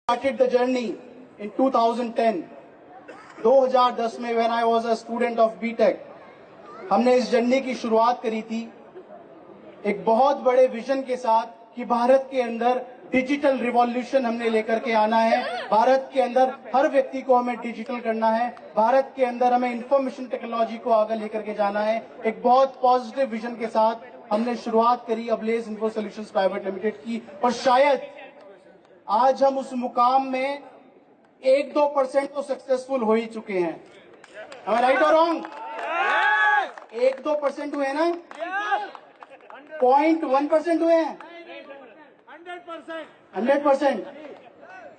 started the journey in 2010. 2010 में when I was a student of BTech, हमने इस journey की शुरुआत करी थी एक बहुत बड़े विजन के साथ कि भारत के अंदर डिजिटल रिवॉल्यूशन हमने लेकर के आना है। भारत के अंदर हर व्यक्ति को हमें डिजिटल करना है। भारत के अंदर हमें इंफॉर्मेशन टेक्नोलॉजी को आगे लेकर के जाना है। एक बहुत पॉजिटिव विजन के साथ हमने शुरुआत करी अबलेज इन्फो सॉल्यूशंस प्राइवेट लिमिटेड की, और शायद आज हम उस मुकाम में 1-2% तो सक्सेसफुल हो ही चुके हैं। राइट और रॉन्ग? 1-2% हुए ना? 0.1% हुए हैं? 100%।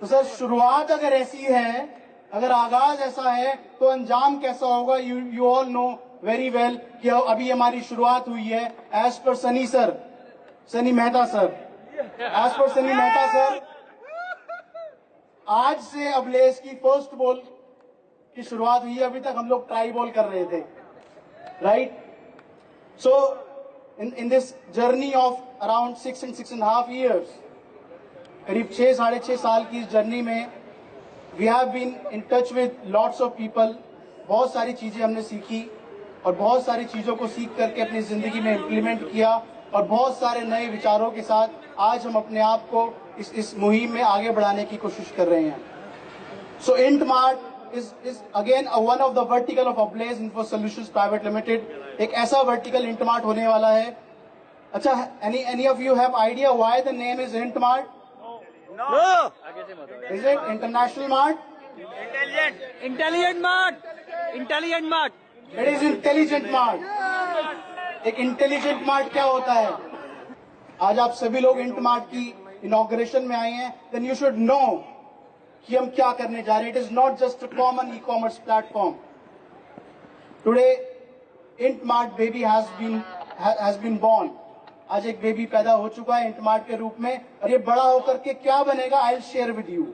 तो सर शुरुआत अगर ऐसी है, अगर आगाज ऐसा है, तो अंजाम कैसा होगा? You all know very well कि अभी हमारी शुरुआत हुई है। As per Sunny Mehta sir, आज से अबलेज की फर्स्ट बॉल की शुरुआत हुई है। अभी तक हम लोग ट्राई बॉल कर रहे थे, right? So in this journey of around 6.5 years, करीब 6-6.5 साल की इस जर्नी में we have been in touch with lots of people. बहुत सारी चीजें हमने सीखी और बहुत सारी चीजों को सीख करके अपनी जिंदगी में इम्प्लीमेंट किया, और बहुत सारे नए विचारों के साथ आज हम अपने आप को इस मुहिम में आगे बढ़ाने की कोशिश कर रहे हैं। So IntMart is again one of the vertical of Ablaze Info Solutions Private Limited. एक ऐसा vertical IntMart होने वाला है। अच्छा, any of you have idea why the name is IntMart? No. Is it International Mart? Intelligent Mart. It is Intelligent Mart. एक Intelligent Mart क्या होता है? आज आप सभी लोग IntMart की इनॉग्रेशन में आए हैं, then you should know कि हम क्या करने जा रहे हैं। It is not just a common e-commerce platform. Today, IntMart baby has been born. आज एक बेबी पैदा हो चुका है IntMart के रूप में, और ये बड़ा होकर के क्या बनेगा, I'll share with you.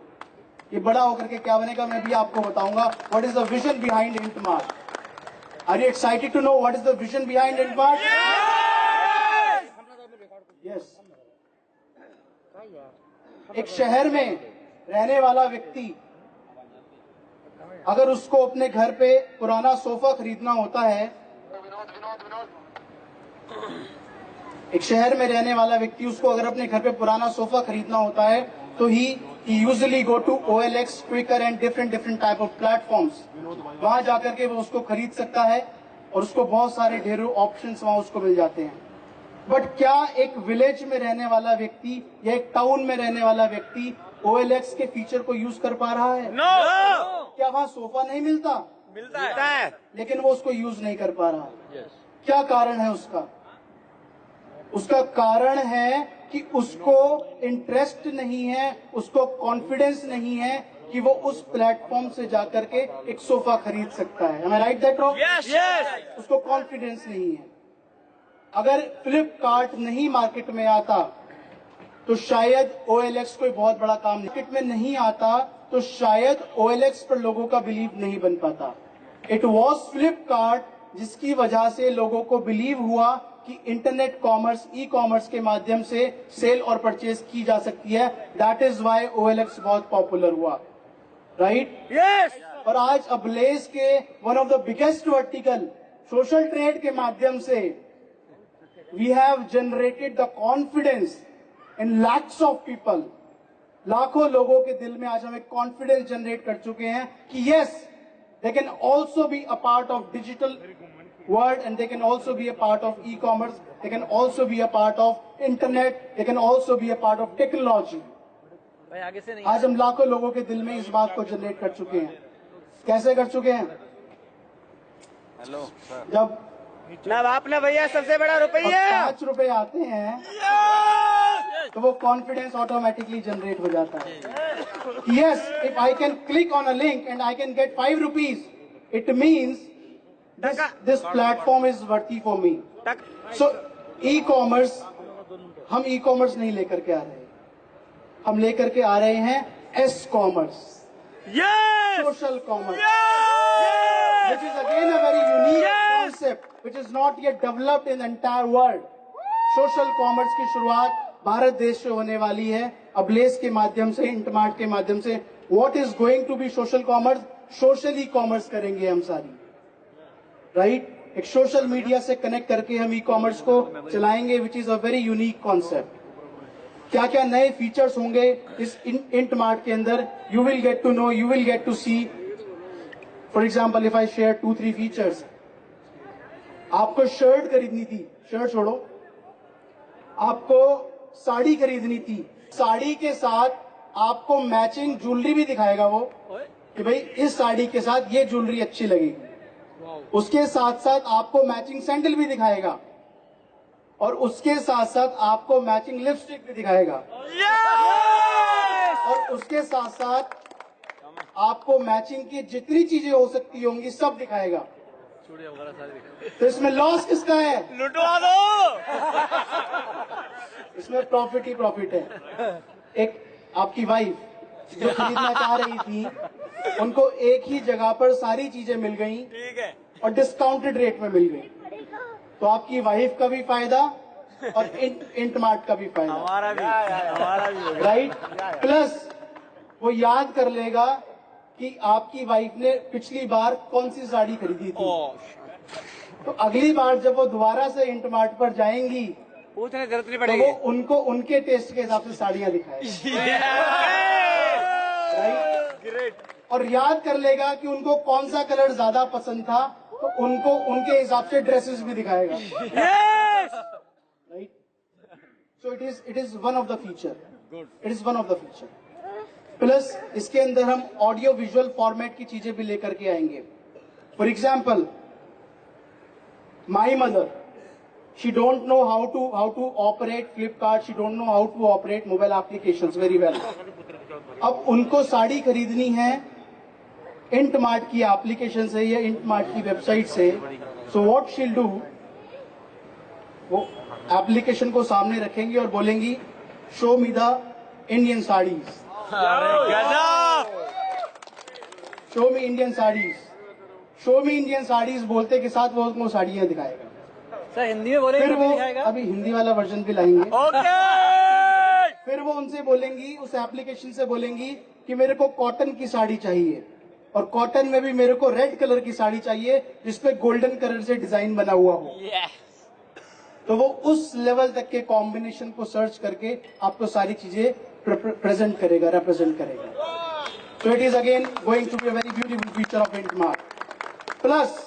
ये बड़ा होकर के क्या बनेगा मैं भी आपको बताऊंगा। What is the vision behind IntMart? Are you excited to know what is the vision behind IntMart? Yes. एक शहर में रहने वाला व्यक्ति अगर उसको अपने घर पे पुराना सोफा खरीदना होता है, एक शहर में रहने वाला व्यक्ति उसको अगर अपने घर पे पुराना सोफा खरीदना होता है, तो ही usually go to OLX, Quikr and different type of platforms. वहां जाकर के वो उसको खरीद सकता है और उसको बहुत सारे ढेरों ऑप्शंस वहां उसको मिल जाते हैं। बट क्या एक विलेज में रहने वाला व्यक्ति या एक टाउन में रहने वाला व्यक्ति OLX के फीचर को यूज कर पा रहा है? No. क्या वहां सोफा नहीं मिलता है, लेकिन वो उसको यूज नहीं कर पा रहा? क्या कारण है उसका? उसका कारण है कि उसको इंटरेस्ट नहीं है, उसको कॉन्फिडेंस नहीं है कि वो उस प्लेटफॉर्म से जाकर के एक सोफा खरीद सकता है। Am I right that wrong? yes. उसको कॉन्फिडेंस नहीं है। अगर फ्लिपकार्ट नहीं मार्केट में आता तो शायद OLX कोई बहुत बड़ा काम मार्केट में नहीं आता, तो शायद OLX पर लोगों का बिलीव नहीं बन पाता। इट वॉज फ्लिपकार्ट जिसकी वजह से लोगों को बिलीव हुआ कि इंटरनेट कॉमर्स, ई-कॉमर्स के माध्यम से सेल और परचेज की जा सकती है। दैट इज वाई OLX बहुत पॉपुलर हुआ, राइट? Yes. और आज अबलेज के one of the biggest vertical social trade के माध्यम से we have generated the confidence in lakhs of people. लाखों लोगों के दिल में आज हम एक कॉन्फिडेंस जनरेट कर चुके हैं कि yes, they can also be a part of digital world, and they can also be a part of e-commerce, they can also be a part of internet, they can also be a part of technology. आज हम लाखों लोगों के दिल में इस बात को जनरेट कर चुके हैं। कैसे कर चुके हैं? हेलो सर, जब आपने भैया सबसे बड़ा रुपया 5 रुपए आते हैं तो वो कॉन्फिडेंस ऑटोमेटिकली जनरेट हो जाता है। Yes, if I can click on a link and I can get 5 rupees, it means this platform is worthy for me. So e-commerce, हम e-commerce नहीं लेकर के आ रहे, हम लेकर के आ रहे हैं S-commerce, social commerce, which is again a very unique concept which is not yet developed in the entire world. Social commerce की शुरुआत भारत देश से होने वाली है, अबलेस के माध्यम से, इंटमार्ट के माध्यम से। What is going to be social commerce, social e commerce करेंगे हम सारी, राइट। एक सोशल मीडिया से कनेक्ट करके हम ई कॉमर्स को चलाएंगे, which is a very unique concept. क्या क्या नए फीचर्स होंगे इस इंटमार्ट के अंदर, you will get to know, you will get to see. For example, if I share 2-3 features. आपको शर्ट खरीदनी थी, शर्ट छोड़ो, आपको साड़ी खरीदनी थी, साड़ी के साथ आपको मैचिंग ज्वेलरी भी दिखाएगा वो, कि भाई इस साड़ी के साथ ये ज्वेलरी अच्छी लगेगी। उसके साथ साथ आपको मैचिंग सैंडल भी दिखाएगा, और उसके साथ साथ आपको मैचिंग लिपस्टिक भी दिखाएगा, और उसके साथ साथ आपको मैचिंग की जितनी चीजें हो सकती होंगी सब दिखाएगा। तो इसमें लॉस किसका है? लुटवा दो। इसमें प्रॉफिट ही प्रॉफिट है। एक आपकी वाइफ जो खरीदना चाह रही थी, उनको एक ही जगह पर सारी चीजें मिल गई, ठीक है, और डिस्काउंटेड रेट में मिल गई। तो आपकी वाइफ का भी फायदा और इंटमार्ट का भी फायदा, हमारा भी राइट। प्लस वो याद कर लेगा कि आपकी वाइफ ने पिछली बार कौन सी साड़ी खरीदी थी, तो अगली बार जब वो दोबारा से इंटमार्ट पर जाएंगी पूछने जरूरत नहीं तो पड़ेगी। वो उनको उनके टेस्ट के हिसाब से साड़ियां दिखाएगी, राइट। ग्रेट। और याद कर लेगा कि उनको कौन सा कलर ज्यादा पसंद था, तो उनको उनके हिसाब से ड्रेसेस भी दिखाएगा, right. So it is one of the feature, it is one of the feature. Plus इसके अंदर हम ऑडियो विजुअल फॉर्मेट की चीजें भी लेकर के आएंगे। For example, my mother, she don't know how to operate Flipkart, she don't know how to operate mobile applications very well. अब उनको साड़ी खरीदनी है इंटमार्ट की एप्लीकेशन से या इंटमार्ट की वेबसाइट से, सो व्हाट शील डू, वो एप्लीकेशन को सामने रखेंगी और बोलेंगी show me the Indian saris, show me Indian saris, show me Indian saris बोलते के साथ वो उनको साड़ियां दिखाएगा। सर हिंदी में बोलेंगे, फिर वो दिखाएगा? अभी हिंदी वाला वर्जन भी लाएंगे। ओके। फिर वो उनसे बोलेंगी, उस एप्लीकेशन से बोलेंगी कि मेरे को कॉटन की साड़ी चाहिए, और कॉटन में भी मेरे को रेड कलर की साड़ी चाहिए जिसपे गोल्डन कलर से डिजाइन बना हुआ हो। तो वो उस लेवल तक के कॉम्बिनेशन को सर्च करके आपको सारी चीजें प्रेजेंट करेगा, रिप्रेजेंट करेगा। So it is again going to be a very beautiful feature of Intmart. Plus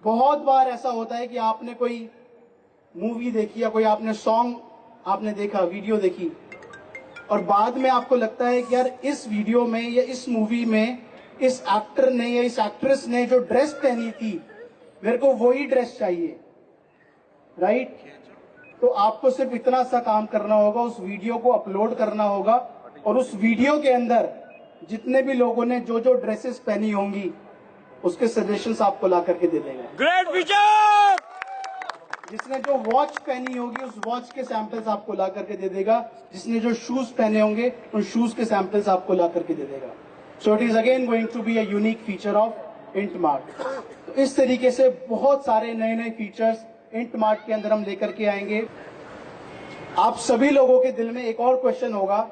बहुत बार ऐसा होता है कि आपने कोई मूवी देखी या कोई आपने सॉन्ग आपने देखा, वीडियो देखी, और बाद में आपको लगता है कि यार इस वीडियो में या इस मूवी में इस एक्टर ने या इस एक्ट्रेस ने जो ड्रेस पहनी थी, मेरे को वही ड्रेस चाहिए, राइट। तो आपको सिर्फ इतना सा काम करना होगा, उस वीडियो को अपलोड करना होगा, और उस वीडियो के अंदर जितने भी लोगों ने जो जो ड्रेसेस पहनी होंगी उसके सजेशंस आपको ला करके दे देगा। Great feature. जिसने जो वॉच पहनी होगी उस वॉच के सैंपल्स आपको ला करके दे देगा, जिसने जो शूज पहने होंगे उन शूज के सैंपल्स आपको ला करके दे देगा। So it is again going to be a unique feature of Intmart. तो इस तरीके से बहुत सारे नए नए फीचर्स इंटमार्ट के अंदर हम लेकर के आएंगे। आप सभी लोगों के दिल में एक और क्वेश्चन होगा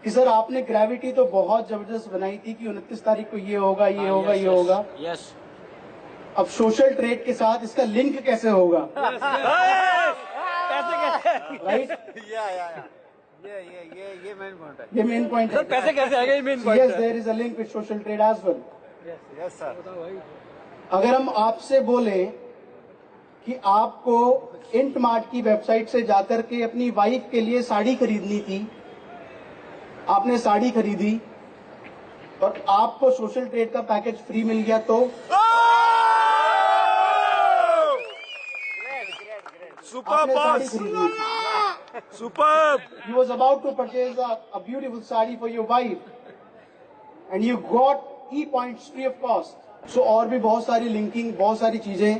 कि सर आपने ग्रेविटी तो बहुत जबरदस्त बनाई थी कि 29 तारीख को ये होगा, ये होगा, ये होगा। यस। अब सोशल ट्रेड के साथ इसका लिंक कैसे होगा, राइट? ये मेन पॉइंट है। ये मेन पॉइंट है। पैसे कैसे आएंगे, ये मेन पॉइंट यस, है। There is a link with social trade as well. Yes sir. अगर हम आपसे बोले कि आपको इंटमार्ट की वेबसाइट से जाकर के अपनी वाइफ के लिए साड़ी खरीदनी थी, आपने साड़ी खरीदी और आपको सोशल ट्रेड का पैकेज फ्री मिल गया, तो सुपर आपने साड़ी बॉस। खरीदनी थी। Super. He was about to purchase a beautiful sari for your wife, and you got e-points free of cost. So और भी बहुत सारी लिंकिंग, बहुत सारी चीजें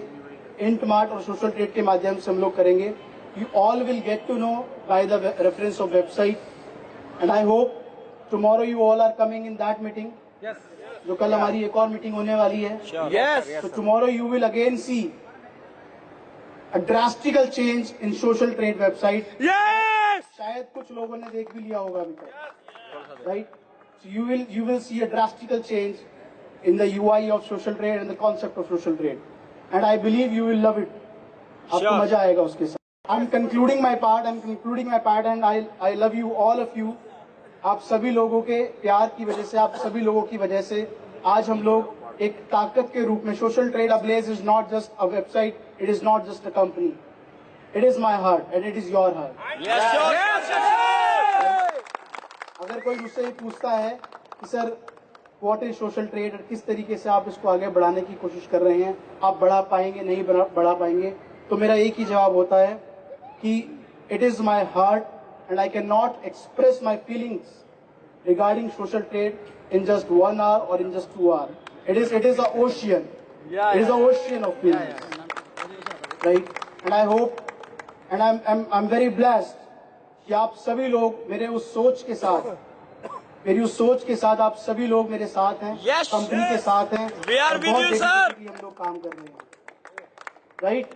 इंटमार्ट और सोशल ट्रेड के माध्यम से हम लोग करेंगे। You all will get to know by the reference of website, and I hope tomorrow you all are coming in that meeting. Yes. जो कल हमारी एक और मीटिंग होने वाली है। Yes. So tomorrow you will again see a drastical change in social trade website. Yes! शायद कुछ लोगों ने देख भी लिया होगा अभी तक, right? So you will see a drastical change in the UI of social trade and the concept of social trade, and I believe you will love it. आपको Sure. मजा आएगा उसके साथ. I'm concluding my part, and I love you, all of you. आप सभी लोगों के प्यार की वजह से, आप सभी लोगों की वजह से आज हम लोग एक ताकत के रूप में, social trade ablaze is not just a website, it is not just a company, it is my heart and it is your heart. Yes, sir. Yes, sir. अगर कोई मुझसे ये पूछता है कि sir what is social trade और किस तरीके से आप इसको आगे बढ़ाने की कोशिश कर रहे हैं, आप बढ़ा पाएंगे नहीं बढ़ा पाएंगे, तो मेरा एक ही जवाब होता है कि it is my heart and I cannot express my feelings regarding social trade in just 1 hour or in just 2 hours. It is an ocean. It is an ocean of feelings. Right? And I hope, and I'm very blessed कि आप सभी लोग मेरे उस सोच के साथ, मेरी उस सोच के साथ आप सभी लोग मेरे साथ हैं, Yes, कंपनी yes. के साथ हैं. We are और with बहुत you, sir. dedicatedly हम लोग काम कर रहे हैं. Right?